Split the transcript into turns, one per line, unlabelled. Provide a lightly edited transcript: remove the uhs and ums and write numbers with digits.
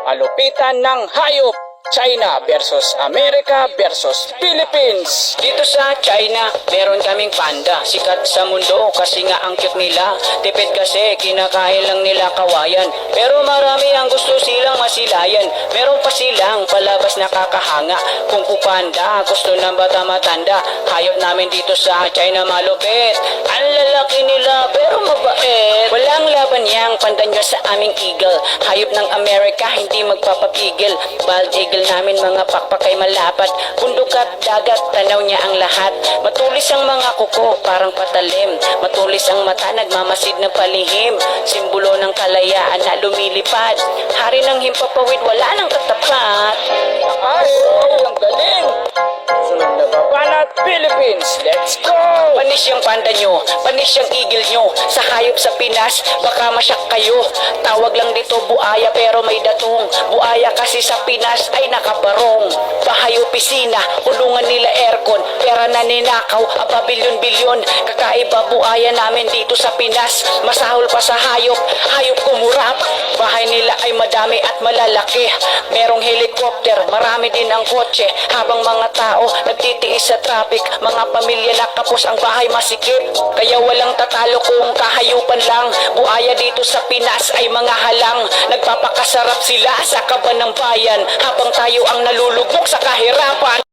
Malupitan ng hayop. China versus America versus Philippines.
Dito sa China, meron kaming panda. Sikat sa mundo kasi nga ang cute nila. Tipid kasi, kinakain lang nila kawayan. Pero marami ang gusto silang masilayan. Meron pa silang palabas na kakahanga. Kung fu panda, gusto ng bata matanda. Hayop namin dito sa China malupit. Ang lalaki nila pero mabait. Walang laban yang panda nyo sa aming eagle. Hayop ng Amerika, hindi magpapapigil. Bald eagle namin mga pakpakay malapat. Bundok at dagat, tanaw niya ang lahat. Matulis ang mga kuko, parang patalim. Matulis ang mata, nagmamasid ng palihim. Simbolo ng kalayaan na lumilipad. Hari ng himpapawid, wala nang katapat.
Ay, ang galing. Sunod na babanat, Philippines. Let's go!
Panis yung panda nyo, panis yung eagle nyo. Sa hayop sa Pinas, baka masyak kayo. Tawag lang dito buaya pero may datong. Buaya kasi sa Pinas ay nakabarong. Bahay opisina, kulungan nila aircon. Pera na ninakaw, aba bilyon-bilyon. Kakaiba buaya namin dito sa Pinas. Masahol pa sa hayop, hayop kumurap. Bahay nila ay madami at malalaki. Merong helicopter, marami din ang kotse. Habang mga tao nagtitiis sa traffic, mga pamilya nakapos ang bahay masikip. Kaya walang tatalo kung kahayupan lang. Buaya dito sa Pinas ay mga halang. Nagpapakasarap sila sa kaban ng bayan, habang tayo ang nalulugmok sa kahirapan.